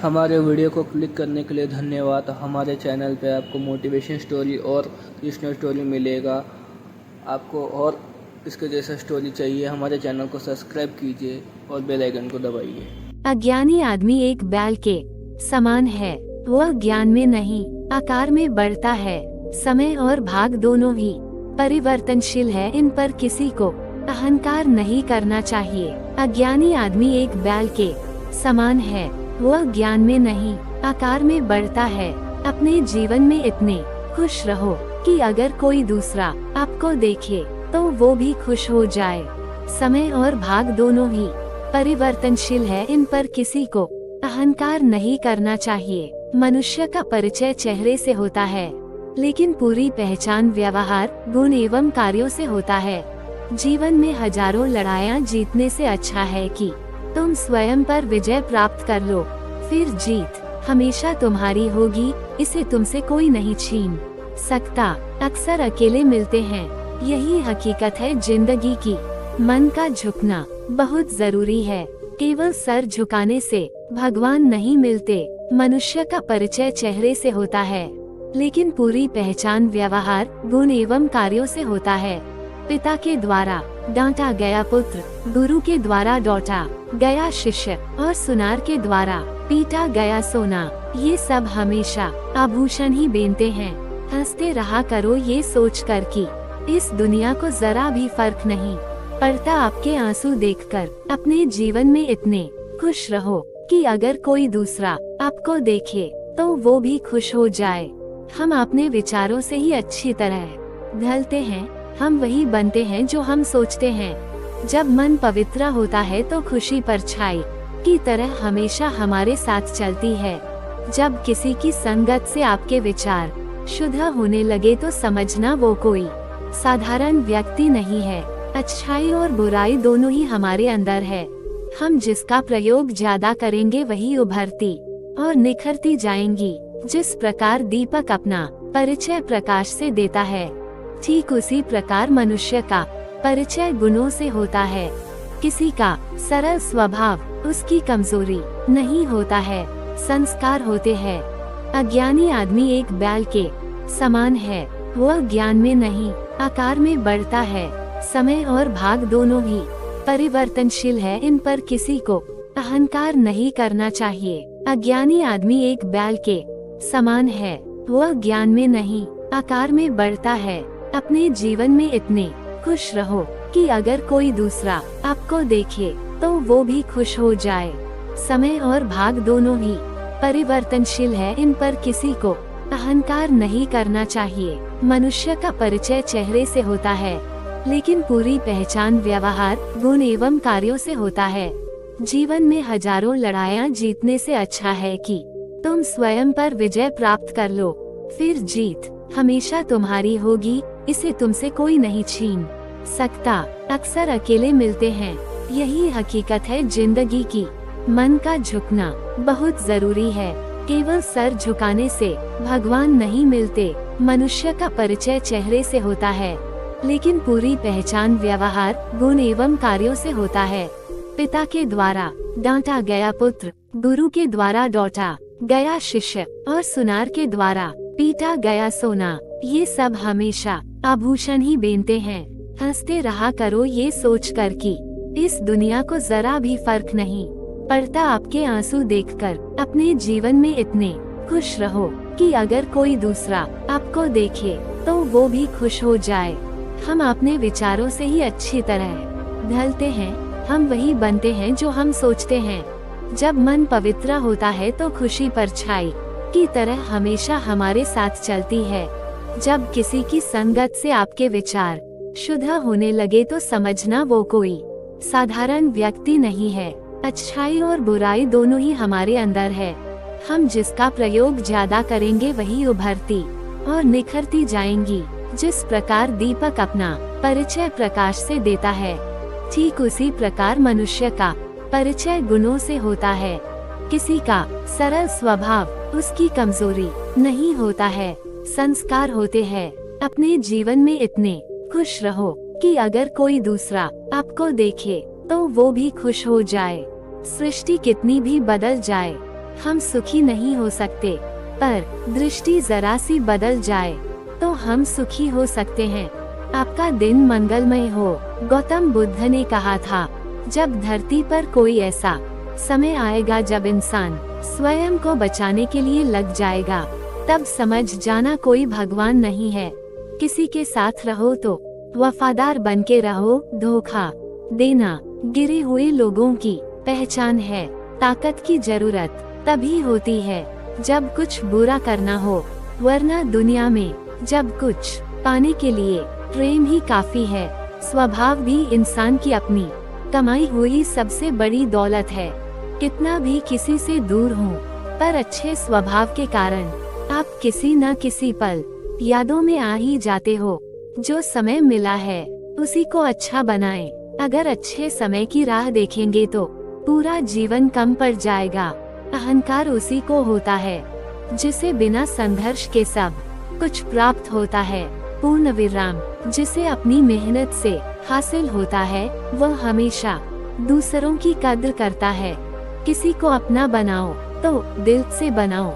हमारे वीडियो को क्लिक करने के लिए धन्यवाद। हमारे चैनल पे आपको मोटिवेशन स्टोरी और कृष्ण स्टोरी मिलेगा। आपको और इसके जैसा स्टोरी चाहिए, हमारे चैनल को सब्सक्राइब कीजिए और बेल आइकन को दबाइए। अज्ञानी आदमी एक बैल के समान है। वह ज्ञान में नहीं, आकार में बढ़ता है। समय और भाग दोनों ही परिवर्तनशील है, इन पर किसी को अहंकार नहीं करना चाहिए। अज्ञानी आदमी एक बैल के समान है। वह ज्ञान में नहीं, आकार में बढ़ता है। अपने जीवन में इतने खुश रहो कि अगर कोई दूसरा आपको देखे तो वो भी खुश हो जाए। समय और भाग दोनों ही परिवर्तनशील है, इन पर किसी को अहंकार नहीं करना चाहिए। मनुष्य का परिचय चेहरे से होता है, लेकिन पूरी पहचान व्यवहार, गुण एवं कार्यों से होता है। जीवन में हजारों लड़ाइयाँ जीतने से अच्छा है कि तुम स्वयं पर विजय प्राप्त कर लो, फिर जीत हमेशा तुम्हारी होगी, इसे तुमसे कोई नहीं छीन सकता। अक्सर अकेले मिलते हैं, यही हकीकत है जिंदगी की। मन का झुकना बहुत जरूरी है, केवल सर झुकाने से भगवान नहीं मिलते। मनुष्य का परिचय चेहरे से होता है, लेकिन पूरी पहचान व्यवहार, गुण एवं कार्यों से होता है। पिता के द्वारा डांटा गया पुत्र, गुरु के द्वारा डॉटा गया शिष्य और सुनार के द्वारा पीटा गया सोना, ये सब हमेशा आभूषण ही बेनते हैं। हंसते रहा करो ये सोच कर कि इस दुनिया को जरा भी फर्क नहीं पड़ता आपके आंसू देखकर। अपने जीवन में इतने खुश रहो कि अगर कोई दूसरा आपको देखे तो वो भी खुश हो जाए। हम अपने विचारों से ही अच्छी तरह ढलते हैं, हम वही बनते हैं जो हम सोचते हैं। जब मन पवित्र होता है तो खुशी परछाई की तरह हमेशा हमारे साथ चलती है। जब किसी की संगत से आपके विचार शुद्ध होने लगे तो समझना वो कोई साधारण व्यक्ति नहीं है। अच्छाई और बुराई दोनों ही हमारे अंदर है। हम जिसका प्रयोग ज्यादा करेंगे वही उभरती और निखरती जाएंगी। जिस प्रकार दीपक अपना परिचय प्रकाश से देता है, ठीक उसी प्रकार मनुष्य का परिचय गुणों से होता है। किसी का सरल स्वभाव उसकी कमजोरी नहीं होता है, संस्कार होते हैं। अज्ञानी आदमी एक बैल के समान है। वह ज्ञान में नहीं, आकार में बढ़ता है। समय और भाग दोनों ही परिवर्तनशील है, इन पर किसी को अहंकार नहीं करना चाहिए। अज्ञानी आदमी एक बैल के समान है। वह ज्ञान में नहीं, आकार में बढ़ता है। अपने जीवन में इतने खुश रहो कि अगर कोई दूसरा आपको देखे तो वो भी खुश हो जाए। समय और भाग दोनों ही परिवर्तनशील है, इन पर किसी को अहंकार नहीं करना चाहिए। मनुष्य का परिचय चेहरे से होता है, लेकिन पूरी पहचान व्यवहार, गुण एवं कार्यों से होता है। जीवन में हजारों लड़ाइयाँ जीतने से अच्छा है कि तुम स्वयं पर विजय प्राप्त कर लो, फिर जीत हमेशा तुम्हारी होगी, इसे तुमसे कोई नहीं छीन सकता। अक्सर अकेले मिलते हैं, यही हकीकत है जिंदगी की। मन का झुकना बहुत जरूरी है, केवल सर झुकाने से भगवान नहीं मिलते। मनुष्य का परिचय चेहरे से होता है, लेकिन पूरी पहचान व्यवहार, गुण एवं कार्यों से होता है। पिता के द्वारा डांटा गया पुत्र, गुरु के द्वारा डॉटा गया शिष्य और सुनार के द्वारा पीटा गया सोना, ये सब हमेशा आभूषण ही बेनते हैं। हंसते रहा करो ये सोच कर कि इस दुनिया को जरा भी फर्क नहीं पड़ता आपके आंसू देखकर। अपने जीवन में इतने खुश रहो कि अगर कोई दूसरा आपको देखे तो वो भी खुश हो जाए। हम अपने विचारों से ही अच्छी तरह ढलते हैं, हम वही बनते हैं जो हम सोचते हैं। जब मन पवित्र होता है तो खुशी परछाई की तरह हमेशा हमारे साथ चलती है। जब किसी की संगत से आपके विचार शुद्ध होने लगे तो समझना वो कोई साधारण व्यक्ति नहीं है। अच्छाई और बुराई दोनों ही हमारे अंदर है। हम जिसका प्रयोग ज्यादा करेंगे वही उभरती और निखरती जाएंगी। जिस प्रकार दीपक अपना परिचय प्रकाश से देता है, ठीक उसी प्रकार मनुष्य का परिचय गुणों से होता है। किसी का सरल स्वभाव उसकी कमजोरी नहीं होता है, संस्कार होते हैं। अपने जीवन में इतने खुश रहो कि अगर कोई दूसरा आपको देखे तो वो भी खुश हो जाए। सृष्टि कितनी भी बदल जाए, हम सुखी नहीं हो सकते, पर दृष्टि जरा सी बदल जाए तो हम सुखी हो सकते हैं। आपका दिन मंगलमय हो। गौतम बुद्ध ने कहा था, जब धरती पर कोई ऐसा समय आएगा जब इंसान स्वयं को बचाने के लिए लग जाएगा, तब समझ जाना कोई भगवान नहीं है। किसी के साथ रहो तो वफादार बनके रहो। धोखा देना गिरे हुए लोगों की पहचान है। ताकत की जरूरत तभी होती है जब कुछ बुरा करना हो, वरना दुनिया में जब कुछ पाने के लिए प्रेम ही काफी है। स्वभाव भी इंसान की अपनी कमाई हुई सबसे बड़ी दौलत है। कितना भी किसी से दूर हो, पर अच्छे स्वभाव के कारण आप किसी न किसी पल यादों में आ ही जाते हो। जो समय मिला है उसी को अच्छा बनाएं। अगर अच्छे समय की राह देखेंगे तो पूरा जीवन कम पड़ जाएगा। अहंकार उसी को होता है जिसे बिना संघर्ष के सब कुछ प्राप्त होता है। पूर्ण विराम जिसे अपनी मेहनत से हासिल होता है, वह हमेशा दूसरों की कद्र करता है। किसी को अपना बनाओ तो दिल से बनाओ,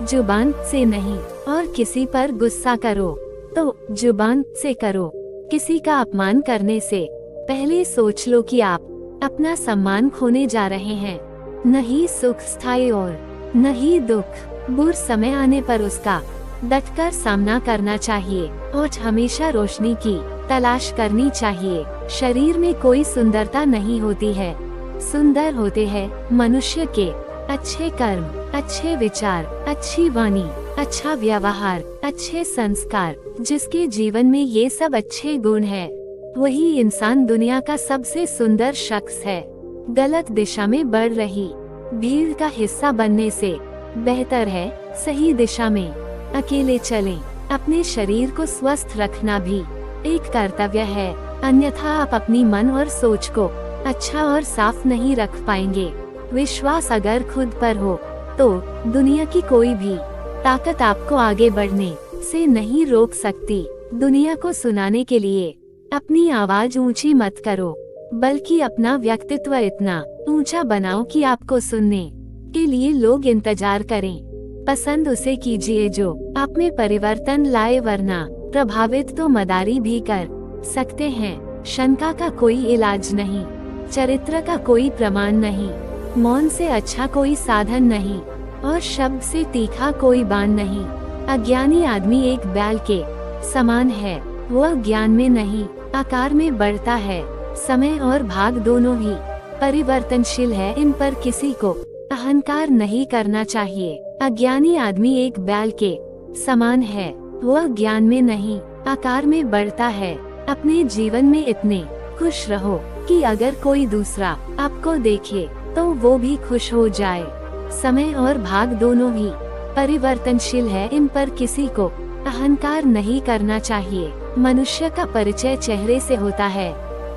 जुबान से नहीं। और किसी पर गुस्सा करो तो जुबान से करो। किसी का अपमान करने से पहले सोच लो कि आप अपना सम्मान खोने जा रहे हैं। नहीं सुख स्थायी और नहीं दुख। बुरे समय आने पर उसका डटकर सामना करना चाहिए और हमेशा रोशनी की तलाश करनी चाहिए। शरीर में कोई सुंदरता नहीं होती है, सुंदर होते हैं मनुष्य के अच्छे कर्म, अच्छे विचार, अच्छी वाणी, अच्छा व्यवहार, अच्छे संस्कार। जिसके जीवन में ये सब अच्छे गुण हैं, वही इंसान दुनिया का सबसे सुंदर शख्स है। गलत दिशा में बढ़ रही भीड़ का हिस्सा बनने से बेहतर है सही दिशा में अकेले चलें। अपने शरीर को स्वस्थ रखना भी एक कर्तव्य है, अन्यथा आप अपनी मन और सोच को अच्छा और साफ नहीं रख पाएंगे। विश्वास अगर खुद पर हो तो दुनिया की कोई भी ताकत आपको आगे बढ़ने से नहीं रोक सकती। दुनिया को सुनाने के लिए अपनी आवाज ऊंची मत करो, बल्कि अपना व्यक्तित्व इतना ऊंचा बनाओ कि आपको सुनने के लिए लोग इंतजार करें। पसंद उसे कीजिए जो आप में परिवर्तन लाए, वरना प्रभावित तो मदारी भी कर सकते हैं। शंका का कोई इलाज नहीं, चरित्र का कोई प्रमाण नहीं, मौन से अच्छा कोई साधन नहीं और शब्द से तीखा कोई बाण नहीं। अज्ञानी आदमी एक बैल के समान है, वह ज्ञान में नहीं आकार में बढ़ता है। समय और भाग दोनों ही परिवर्तनशील है, इन पर किसी को अहंकार नहीं करना चाहिए। अज्ञानी आदमी एक बैल के समान है, वह ज्ञान में नहीं आकार में बढ़ता है। अपने जीवन में इतने खुश रहो कि अगर कोई दूसरा आपको देखे तो वो भी खुश हो जाए। समय और भाग दोनों ही परिवर्तनशील है, इन पर किसी को अहंकार नहीं करना चाहिए। मनुष्य का परिचय चेहरे से होता है,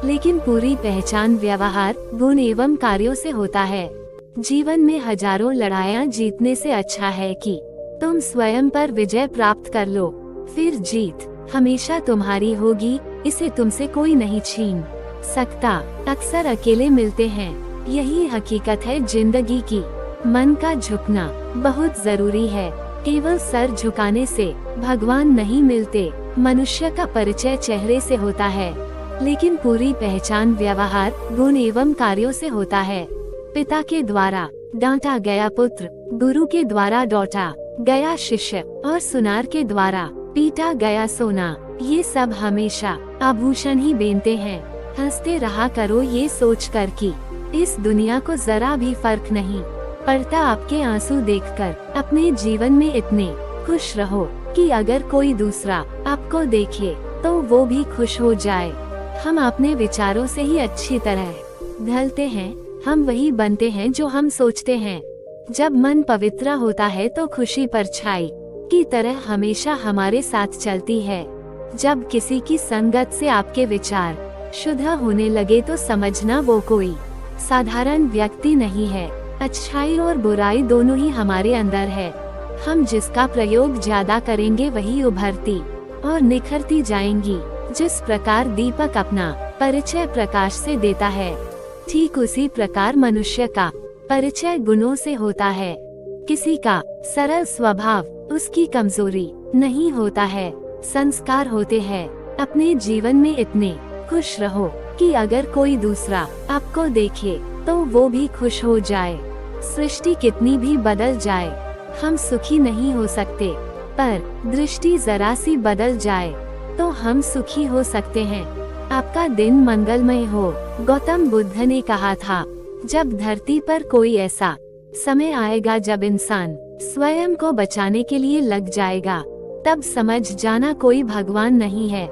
लेकिन पूरी पहचान व्यवहार, गुण एवं कार्यों से होता है। जीवन में हजारों लड़ाइयाँ जीतने से अच्छा है कि तुम स्वयं पर विजय प्राप्त कर लो, फिर जीत हमेशा तुम्हारी होगी, इसे तुमसे कोई नहीं छीन सकता। अक्सर अकेले मिलते हैं, यही हकीकत है जिंदगी की। मन का झुकना बहुत जरूरी है, केवल सर झुकाने से भगवान नहीं मिलते। मनुष्य का परिचय चेहरे से होता है, लेकिन पूरी पहचान व्यवहार, गुण एवं कार्यों से होता है। पिता के द्वारा डांटा गया पुत्र, गुरु के द्वारा डॉटा गया शिष्य और सुनार के द्वारा पीटा गया सोना, ये सब हमेशा आभूषण ही बेनते हैं। हंसते रहा करो ये सोच कर कि इस दुनिया को जरा भी फर्क नहीं पड़ता आपके आंसू देखकर। अपने जीवन में इतने खुश रहो कि अगर कोई दूसरा आपको देखे तो वो भी खुश हो जाए। हम अपने विचारों से ही अच्छी तरह ढलते हैं, हम वही बनते हैं जो हम सोचते हैं। जब मन पवित्र होता है तो खुशी परछाई की तरह हमेशा हमारे साथ चलती है। जब किसी की संगत से आपके विचार शुद्ध होने लगे तो समझना वो कोई साधारण व्यक्ति नहीं है। अच्छाई और बुराई दोनों ही हमारे अंदर है। हम जिसका प्रयोग ज्यादा करेंगे वही उभरती और निखरती जाएंगी। जिस प्रकार दीपक अपना परिचय प्रकाश से देता है, ठीक उसी प्रकार मनुष्य का परिचय गुणों से होता है। किसी का सरल स्वभाव उसकी कमजोरी नहीं होता है। संस्कार होते हैं। अपने जीवन में इतने खुश रहो कि अगर कोई दूसरा आपको देखे तो वो भी खुश हो जाए। सृष्टि कितनी भी बदल जाए, हम सुखी नहीं हो सकते, पर दृष्टि जरा सी बदल जाए तो हम सुखी हो सकते हैं। आपका दिन मंगलमय हो। गौतम बुद्ध ने कहा था, जब धरती पर कोई ऐसा समय आएगा जब इंसान स्वयं को बचाने के लिए लग जाएगा, तब समझ जाना कोई भगवान नहीं है।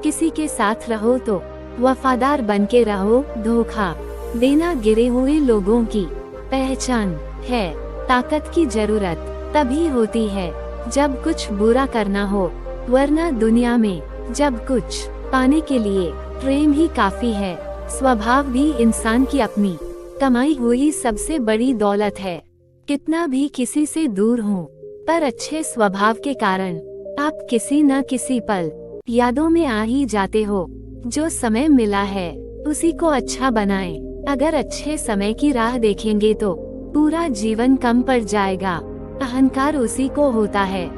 किसी के साथ रहो तो वफादार बनके रहो। धोखा देना गिरे हुए लोगों की पहचान है। ताकत की जरूरत तभी होती है जब कुछ बुरा करना हो, वरना दुनिया में जब कुछ पाने के लिए प्रेम ही काफी है। स्वभाव भी इंसान की अपनी कमाई हुई सबसे बड़ी दौलत है। कितना भी किसी से दूर हो, पर अच्छे स्वभाव के कारण आप किसी न किसी पल यादों में आ ही जाते हो। जो समय मिला है उसी को अच्छा बनाएं। अगर अच्छे समय की राह देखेंगे तो पूरा जीवन कम पड़ जाएगा। अहंकार उसी को होता है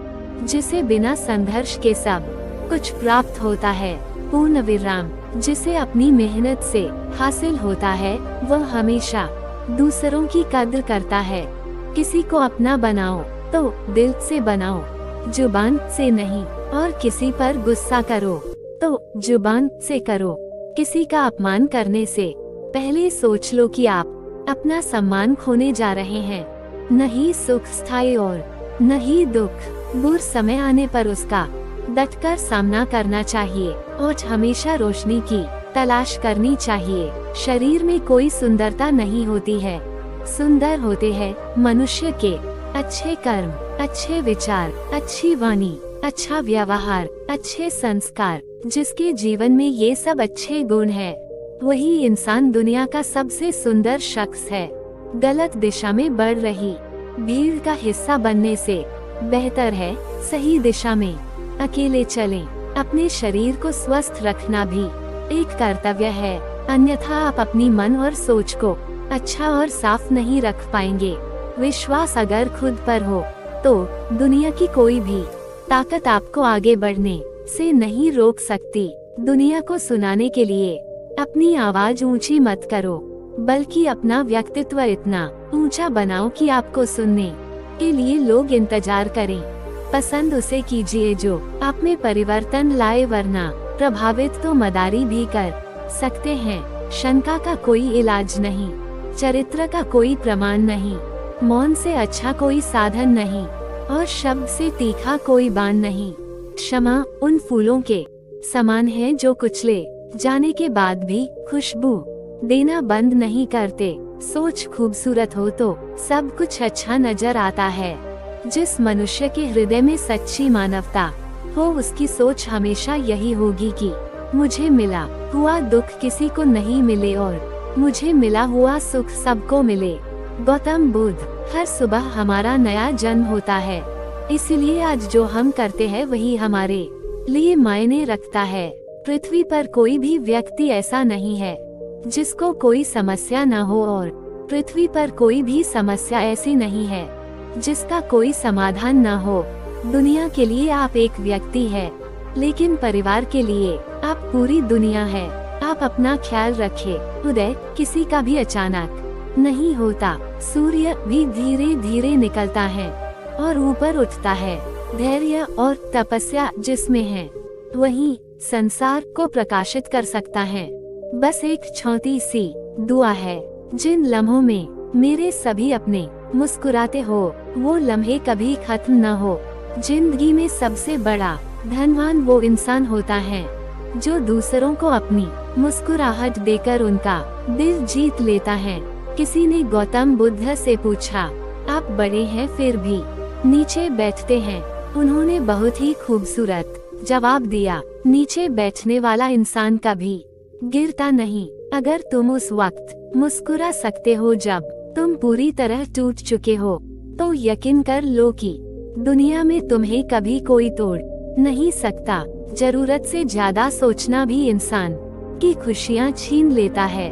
जिसे बिना संघर्ष के सब कुछ प्राप्त होता है। पूर्ण विराम जिसे अपनी मेहनत से हासिल होता है, वह हमेशा दूसरों की कद्र करता है। किसी को अपना बनाओ तो दिल से बनाओ, जुबान से नहीं। और किसी पर गुस्सा करो तो जुबान से करो। किसी का अपमान करने से पहले सोच लो कि आप अपना सम्मान खोने जा रहे हैं। नहीं सुख स्थायी और नहीं दुख। बुरे समय आने पर उसका डटकर सामना करना चाहिए और हमेशा रोशनी की तलाश करनी चाहिए। शरीर में कोई सुंदरता नहीं होती है, सुंदर होते हैं मनुष्य के अच्छे कर्म, अच्छे विचार, अच्छी वाणी, अच्छा व्यवहार, अच्छे संस्कार। जिसके जीवन में ये सब अच्छे गुण है, वही इंसान दुनिया का सबसे सुंदर शख्स है। गलत दिशा में बढ़ रही भीड़ का हिस्सा बनने से बेहतर है सही दिशा में अकेले चलें। अपने शरीर को स्वस्थ रखना भी एक कर्तव्य है, अन्यथा आप अपनी मन और सोच को अच्छा और साफ नहीं रख पाएंगे। विश्वास अगर खुद पर हो तो दुनिया की कोई भी ताकत आपको आगे बढ़ने से नहीं रोक सकती। दुनिया को सुनाने के लिए अपनी आवाज ऊंची मत करो, बल्कि अपना व्यक्तित्व इतना ऊंचा बनाओ कि आपको सुनने के लिए लोग इंतजार करें। पसंद उसे कीजिए जो आप में परिवर्तन लाए, वरना प्रभावित तो मदारी भी कर सकते हैं। शंका का कोई इलाज नहीं, चरित्र का कोई प्रमाण नहीं, मौन से अच्छा कोई साधन नहीं और शब्द से तीखा कोई बाण नहीं। क्षमा उन फूलों के समान है जो कुचले जाने के बाद भी खुशबू देना बंद नहीं करते। सोच खूबसूरत हो तो सब कुछ अच्छा नजर आता है। जिस मनुष्य के हृदय में सच्ची मानवता हो, उसकी सोच हमेशा यही होगी कि मुझे मिला हुआ दुख किसी को नहीं मिले और मुझे मिला हुआ सुख सबको मिले। गौतम बुद्ध। हर सुबह हमारा नया जन्म होता है, इसलिए आज जो हम करते हैं वही हमारे लिए मायने रखता है। पृथ्वी पर कोई भी व्यक्ति ऐसा नहीं है जिसको कोई समस्या न हो, और पृथ्वी पर कोई भी समस्या ऐसी नहीं है जिसका कोई समाधान न हो। दुनिया के लिए आप एक व्यक्ति है, लेकिन परिवार के लिए आप पूरी दुनिया है। आप अपना ख्याल रखें। उदय किसी का भी अचानक नहीं होता, सूर्य भी धीरे धीरे निकलता है और ऊपर उठता है। धैर्य और तपस्या जिसमें है, वही संसार को प्रकाशित कर सकता है। बस एक छोटी सी दुआ है। जिन लम्हों में मेरे सभी अपने मुस्कुराते हो, वो लम्हे कभी खत्म न हो। जिंदगी में सबसे बड़ा धनवान वो इंसान होता है जो दूसरों को अपनी मुस्कुराहट देकर उनका दिल जीत लेता है। किसी ने गौतम बुद्ध से पूछा, आप बड़े हैं फिर भी नीचे बैठते हैं? उन्होंने बहुत ही खूबसूरत जवाब दिया, नीचे बैठने वाला इंसान कभी गिरता नहीं। अगर तुम उस वक्त मुस्कुरा सकते हो जब तुम पूरी तरह टूट चुके हो, तो यकीन कर लो कि दुनिया में तुम्हें कभी कोई तोड़ नहीं सकता। जरूरत से ज्यादा सोचना भी इंसान की खुशियाँ छीन लेता है।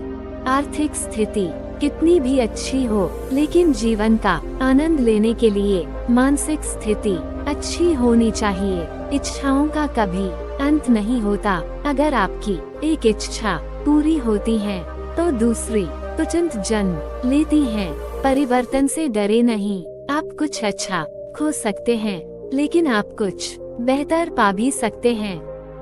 आर्थिक स्थिति कितनी भी अच्छी हो, लेकिन जीवन का आनंद लेने के लिए मानसिक स्थिति अच्छी होनी चाहिए। इच्छाओं का कभी अंत नहीं होता। अगर आपकी एक इच्छा पूरी होती है तो दूसरी तुरंत जन्म लेती है। परिवर्तन से डरे नहीं। आप कुछ अच्छा खो सकते हैं, लेकिन आप कुछ बेहतर पा भी सकते हैं।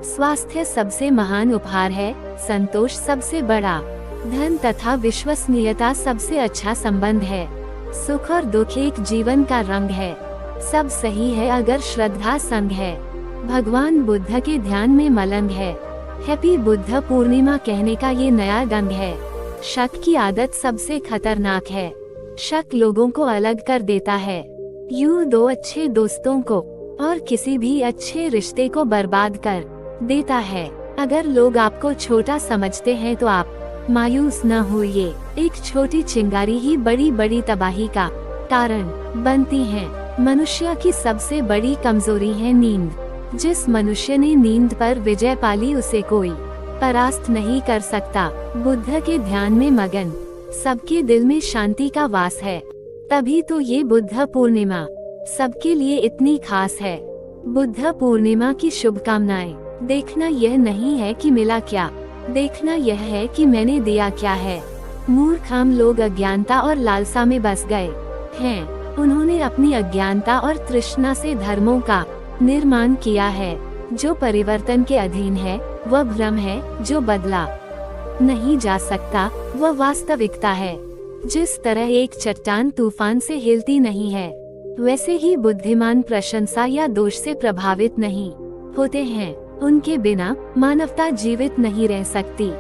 स्वास्थ्य सबसे महान उपहार है। संतोष सबसे बड़ा धन तथा विश्वसनीयता सबसे अच्छा संबंध है। सुख और दुख एक जीवन का रंग है। सब सही है अगर श्रद्धा संग है। भगवान बुद्ध के ध्यान में मलंग है। हैप्पी बुद्ध पूर्णिमा कहने का ये नया ढंग है। शक की आदत सबसे खतरनाक है। शक लोगों को अलग कर देता है। यूं दो अच्छे दोस्तों को और किसी भी अच्छे रिश्ते को बर्बाद कर देता है। अगर लोग आपको छोटा समझते हैं तो आप मायूस न होइए। एक छोटी चिंगारी ही बड़ी बड़ी तबाही का कारण बनती है। मनुष्य की सबसे बड़ी कमजोरी है नींद। जिस मनुष्य ने नींद पर विजय पाली उसे कोई परास्त नहीं कर सकता। बुद्ध के ध्यान में मगन सबके दिल में शांति का वास है। तभी तो ये बुद्ध पूर्णिमा सबके लिए इतनी खास है। बुद्ध पूर्णिमा की शुभकामनाएं। देखना यह नहीं है कि मिला क्या, देखना यह है कि मैंने दिया क्या है। मूर्ख हम लोग अज्ञानता और लालसा में बस गए हैं। उन्होंने अपनी अज्ञानता और तृष्णा से धर्मों का निर्माण किया है। जो परिवर्तन के अधीन है वह भ्रम है, जो बदला नहीं जा सकता वह वास्तविकता है। जिस तरह एक चट्टान तूफान से हिलती नहीं है, वैसे ही बुद्धिमान प्रशंसा या दोष से प्रभावित नहीं होते हैं। उनके बिना मानवता जीवित नहीं रह सकती।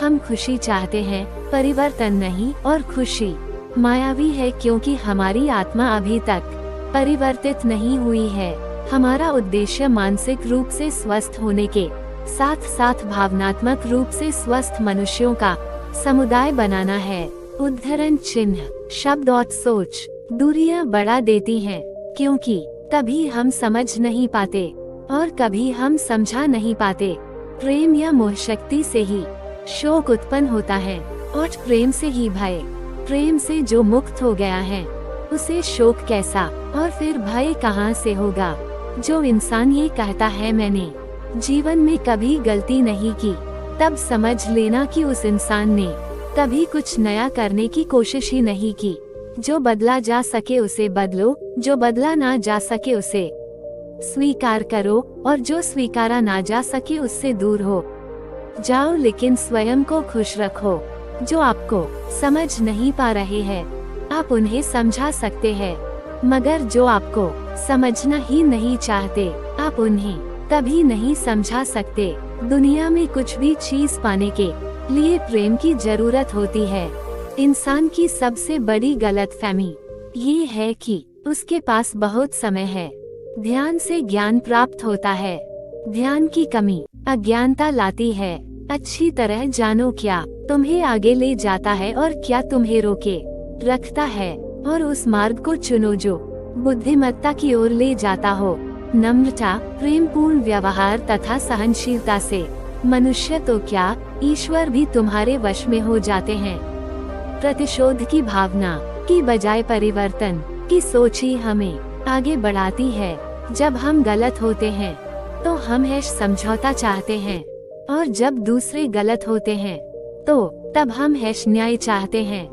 हम खुशी चाहते हैं, परिवर्तन नहीं, और खुशी मायावी है क्योंकि हमारी आत्मा अभी तक परिवर्तित नहीं हुई है। हमारा उद्देश्य मानसिक रूप से स्वस्थ होने के साथ साथ भावनात्मक रूप से स्वस्थ मनुष्यों का समुदाय बनाना है। उद्धरण चिन्ह। शब्द और सोच दूरियां बढ़ा देती हैं, क्योंकि कभी हम समझ नहीं पाते और कभी हम समझा नहीं पाते। प्रेम या मोह शक्ति से ही शोक उत्पन्न होता है और प्रेम से ही भय। प्रेम से जो मुक्त हो गया है उसे शोक कैसा और फिर भय कहाँ से होगा। जो इंसान ये कहता है मैंने जीवन में कभी गलती नहीं की, तब समझ लेना कि उस इंसान ने कभी कुछ नया करने की कोशिश ही नहीं की। जो बदला जा सके उसे बदलो, जो बदला ना जा सके उसे स्वीकार करो, और जो स्वीकारा ना जा सके उससे दूर हो जाओ। लेकिन स्वयं को खुश रखो। जो आपको समझ नहीं पा रहे हैं आप उन्हें समझा सकते हैं, मगर जो आपको समझना ही नहीं चाहते आप उन्हें कभी नहीं समझा सकते। दुनिया में कुछ भी चीज पाने के लिए प्रेम की जरूरत होती है। इंसान की सबसे बड़ी गलतफहमी ये है कि उसके पास बहुत समय है। ध्यान से ज्ञान प्राप्त होता है। ध्यान की कमी अज्ञानता लाती है। अच्छी तरह जानो क्या तुम्हें आगे ले जाता है और क्या तुम्हें रोके रखता है, और उस मार्ग को चुनो जो बुद्धिमत्ता की ओर ले जाता हो। नम्रता, प्रेमपूर्ण व्यवहार तथा सहनशीलता से मनुष्य तो क्या ईश्वर भी तुम्हारे वश में हो जाते हैं। प्रतिशोध की भावना की बजाय परिवर्तन की सोच ही हमें आगे बढ़ाती है। जब हम गलत होते हैं तो हम समझौता चाहते हैं, और जब दूसरे गलत होते हैं तो तब हम न्याय चाहते हैं।